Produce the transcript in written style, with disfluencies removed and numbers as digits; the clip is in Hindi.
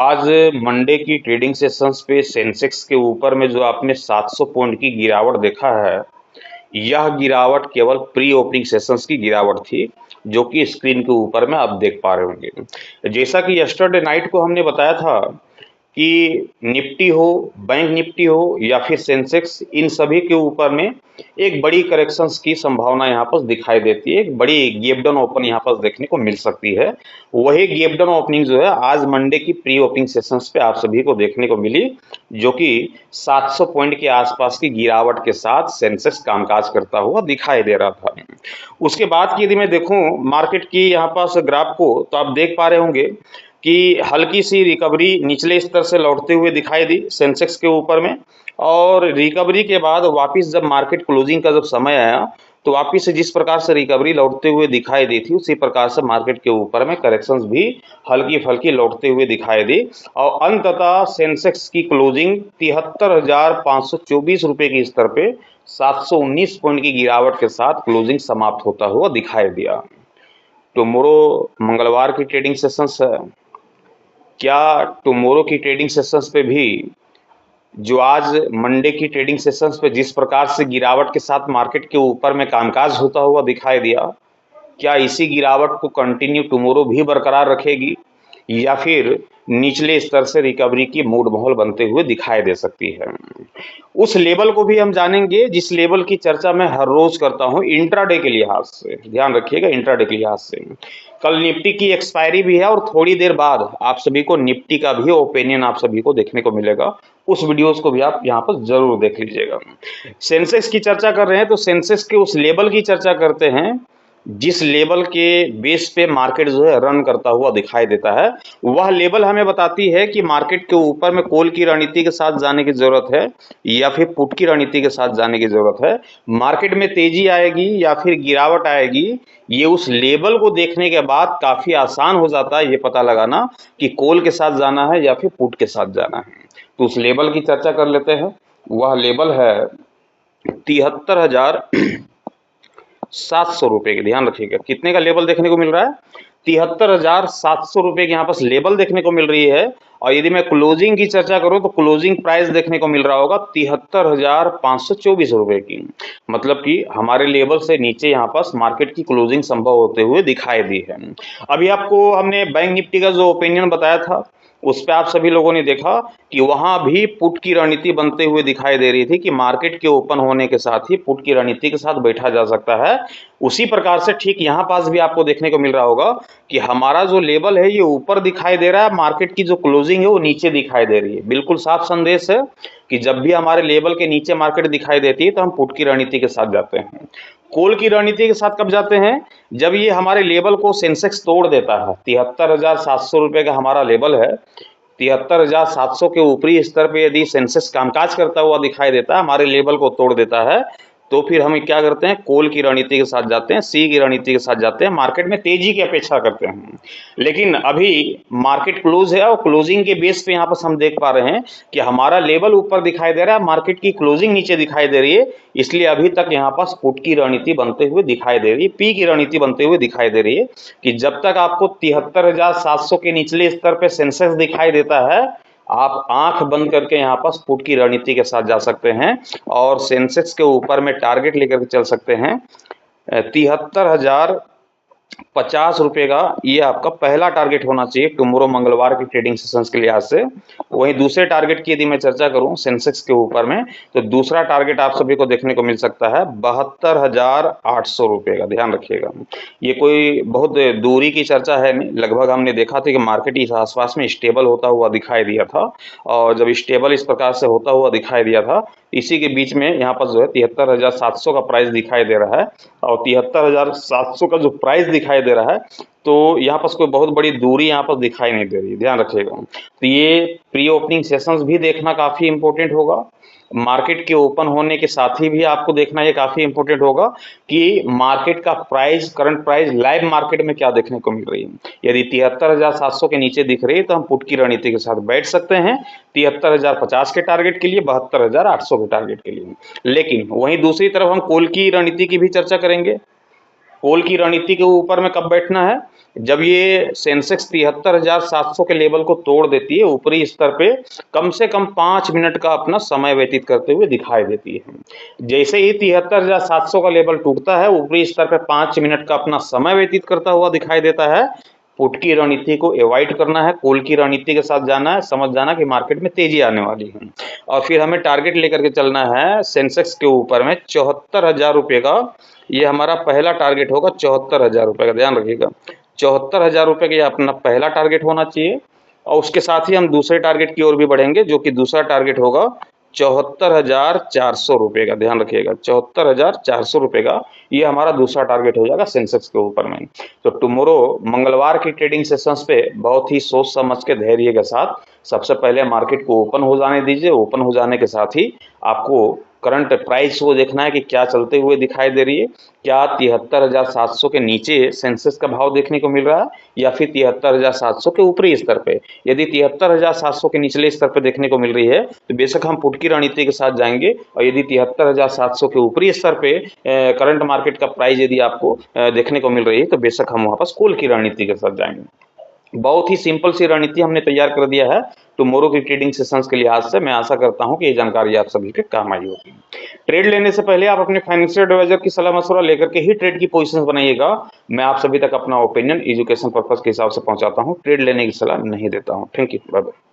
आज मंडे की ट्रेडिंग सेशंस पे सेंसेक्स के ऊपर में जो आपने 700 पॉइंट की गिरावट देखा है, यह गिरावट केवल प्री ओपनिंग सेशंस की गिरावट थी, जो कि स्क्रीन के ऊपर में आप देख पा रहे होंगे। जैसा कि यस्टरडे नाइट को हमने बताया था कि निफ्टी हो, बैंक निफ्टी हो या फिर सेंसेक्स, इन सभी के ऊपर में एक बड़ी करेक्शंस की संभावना यहाँ पर दिखाई देती है। एक बड़ी गैप डाउन ओपन यहाँ पर देखने को मिल सकती है। वही गैप डाउन ओपनिंग जो है आज मंडे की प्री ओपनिंग सेशंस पे आप सभी को देखने को मिली, जो कि 700 पॉइंट के आसपास की गिरावट के साथ सेंसेक्स कामकाज करता हुआ दिखाई दे रहा था। उसके बाद की यदि मैं देखूं मार्केट की यहाँ पास ग्राफ को, तो आप देख पा रहे होंगे कि हल्की सी रिकवरी निचले स्तर से लौटते हुए दिखाई दी सेंसेक्स के ऊपर में। और रिकवरी के बाद वापस जब मार्केट क्लोजिंग का जब समय आया, तो वापस से जिस प्रकार से रिकवरी लौटते हुए दिखाई दी थी, उसी प्रकार से मार्केट के ऊपर में करेक्शंस भी हल्की फल्की लौटते हुए दिखाई दी। और अंततः सेंसेक्स की क्लोजिंग 73,524 रुपये के स्तर पे 719 पॉइंट की गिरावट के साथ क्लोजिंग समाप्त होता हुआ दिखाई दिया। टुमारो मंगलवार की ट्रेडिंग सेशंस है। क्या टुमारो की ट्रेडिंग सेशंस पे भी जो आज मंडे की ट्रेडिंग सेशंस पे जिस प्रकार से गिरावट के साथ मार्केट के ऊपर में कामकाज होता हुआ दिखाई दिया, क्या इसी गिरावट को कंटिन्यू टुमारो भी बरकरार रखेगी या फिर निचले स्तर से रिकवरी की मूड माहौल बनते हुए दिखाई दे सकती है? उस लेवल को भी हम जानेंगे जिस लेवल की चर्चा मैं हर रोज करता हूं इंट्राडे के लिहाज से। ध्यान रखिएगा, इंट्राडे के लिहाज से। कल निफ्टी की एक्सपायरी भी है और थोड़ी देर बाद आप सभी को निफ्टी का भी ओपिनियन आप सभी को देखने को मिलेगा। उस वीडियोस को भी आप यहाँ पर जरूर देख लीजिएगा। सेंसेक्स की चर्चा कर रहे हैं तो सेंसेक्स के उस लेवल की चर्चा करते हैं जिस लेवल के बेस पे मार्केट जो है रन करता हुआ दिखाई देता है। वह लेवल हमें बताती है कि मार्केट के ऊपर में कॉल की रणनीति के साथ जाने की जरूरत है या फिर पुट की रणनीति के साथ जाने की जरूरत है। मार्केट में तेजी आएगी या फिर गिरावट आएगी, ये उस लेवल को देखने के बाद काफी आसान हो जाता है ये पता लगाना कि कॉल के साथ जाना है या फिर पुट के साथ जाना है। तो उस लेवल की चर्चा कर लेते हैं। वह लेवल है 73,700 रुपए के। ध्यान रखिएगा कितने का लेवल देखने को मिल रहा है, 73,700 रुपए की यहाँ पर लेवल देखने को मिल रही है। और यदि मैं क्लोजिंग की चर्चा करूं तो क्लोजिंग प्राइस देखने को मिल रहा होगा 73,524 रुपए की। मतलब कि हमारे लेवल से नीचे यहाँ पर मार्केट की क्लोजिंग संभव होते हुए दिखाई दी है। अभी आपको हमने बैंक निफ्टी का जो ओपिनियन बताया था, उस पर आप सभी लोगों ने देखा कि वहां भी पुट की रणनीति बनते हुए दिखाई दे रही थी कि मार्केट के ओपन होने के साथ ही पुट की रणनीति के साथ बैठा जा सकता है। उसी प्रकार से ठीक यहां पास भी आपको देखने को मिल रहा होगा कि हमारा जो लेवल है ये ऊपर दिखाई दे रहा है, मार्केट की जो क्लोजिंग है वो नीचे दिखाई दे रही है। बिल्कुल साफ संदेश है कि जब भी हमारे लेवल के नीचे मार्केट दिखाई देती है तो हम पुट की रणनीति के साथ जाते हैं। कॉल की रणनीति के साथ कब जाते हैं, जब ये हमारे लेवल को सेंसेक्स तोड़ देता है। 73,700 रुपए का हमारा लेवल है। 73,700 के ऊपरी स्तर पे यदि सेंसेक्स कामकाज करता हुआ दिखाई देता है, हमारे लेवल को तोड़ देता है, तो फिर हम क्या करते हैं, कॉल की रणनीति के साथ जाते हैं, सी की रणनीति के साथ जाते हैं, मार्केट में तेजी की अपेक्षा करते हैं। लेकिन अभी मार्केट क्लोज है और क्लोजिंग के बेस पे यहाँ पर हम देख पा रहे हैं कि हमारा लेवल ऊपर दिखाई दे रहा है, मार्केट की क्लोजिंग नीचे दिखाई दे रही है। इसलिए अभी तक यहाँ पास पुट की रणनीति बनते हुए दिखाई दे रही है, पी की रणनीति बनते हुए दिखाई दे रही है कि जब तक आपको 73,700 के निचले स्तर पे सेंसेक्स दिखाई देता है, आप आंख बंद करके यहाँ पर पुट की रणनीति के साथ जा सकते हैं और सेंसेक्स के ऊपर में टारगेट लेकर के चल सकते हैं। 73,050 रुपए का ये आपका पहला टारगेट होना चाहिए टुमारो मंगलवार की ट्रेडिंग सेशंस के लिहाज से। वहीं दूसरे टारगेट की यदि मैं चर्चा करूं सेंसेक्स के ऊपर में, तो दूसरा टारगेट आप सभी को देखने को मिल सकता है 72,800 रुपए का। ध्यान रखिएगा, ये कोई बहुत दूरी की चर्चा है नहीं। लगभग हमने देखा था कि मार्केट इस आसपास में स्टेबल होता हुआ दिखाई दिया था, और जब स्टेबल इस प्रकार से होता हुआ दिखाई दिया था, इसी के बीच में यहाँ पर जो है 73,700 का प्राइस दिखाई दे रहा है। और 73,700 का जो प्राइस दिखाई दे रहा है, तो यहाँ पर कोई बहुत बड़ी दूरी यहाँ पर दिखाई नहीं दे रही। ध्यान रखिएगा, तो ये प्री ओपनिंग सेशंस भी देखना काफी इंपॉर्टेंट होगा। मार्केट के ओपन होने के साथ ही भी आपको देखना ये काफी इंपॉर्टेंट होगा कि मार्केट का price, current price live market में क्या देखने को मिल रही है। यदि 73,700 के नीचे दिख रही है तो हम पुट की रणनीति के साथ बैठ सकते हैं 73,050 के टारगेट के लिए, 72,800 के टारगेट के लिए। लेकिन वहीं दूसरी तरफ हम कॉल की रणनीति की भी चर्चा करेंगे। कॉल की रणनीति के ऊपर में कब बैठना है? जब ये सेंसेक्स 73,700 के लेवल को तोड़ देती है, ऊपरी स्तर पे कम से कम 5 मिनट का अपना समय व्यतीत करते हुए दिखाई देती है। जैसे ही 73,700 का लेवल टूटता है, ऊपरी स्तर पे 5 मिनट का अपना समय व्यतीत करता हुआ दिखाई देता है, पुट की रणनीति को अवॉइड करना है, कॉल की रणनीति के साथ जाना है, समझ जाना कि मार्केट में तेजी आने वाली है। और फिर हमें टारगेट लेकर के चलना है सेंसेक्स के ऊपर में 74,000 रुपये का। ये हमारा पहला टारगेट होगा 74,000 रुपये का, ध्यान रखिएगा। 74,000 रुपये का ये अपना पहला टारगेट होना चाहिए। और उसके साथ ही हम दूसरे टारगेट की ओर भी बढ़ेंगे, जो कि दूसरा टारगेट होगा 74,400 रुपये का, ध्यान रखिएगा। 74,400 रुपये का ये हमारा दूसरा टारगेट हो जाएगा सेंसेक्स के ऊपर में। तो टुमारो मंगलवार की ट्रेडिंग सेशंस पे बहुत ही सोच समझ के धैर्य के साथ सबसे पहले मार्केट को ओपन हो जाने दीजिए। ओपन हो जाने के साथ ही आपको करंट प्राइस को देखना है कि क्या चलते हुए दिखाई दे रही है। क्या 73,700 के नीचे सेंसेक्स का भाव देखने को मिल रहा है, या फिर 73,700 के ऊपरी स्तर पे? यदि 73,700 के निचले स्तर पे देखने को मिल रही है तो बेशक हम पुट की रणनीति के साथ जाएंगे। और यदि 73,700 के ऊपरी स्तर पे करंट मार्केट का प्राइस यदि आपको देखने को मिल रही है तो बेशक हम वहां पर कॉल की रणनीति के साथ जाएंगे। बहुत ही सिंपल सी रणनीति हमने तैयार कर दिया है टुमारो की ट्रेडिंग सेशंस के लिहाज से। मैं आशा करता हूं कि ये जानकारी आप सभी के काम आई होगी। ट्रेड लेने से पहले आप अपने फाइनेंशियल एडवाइजर की सलाह मशवरा लेकर के ही ट्रेड की पोजीशंस बनाइएगा। मैं आप सभी तक अपना ओपिनियन एजुकेशन पर्पस के हिसाब से पहुंचाता हूं, ट्रेड लेने की सलाह नहीं देता हूं। Thank you, bye bye.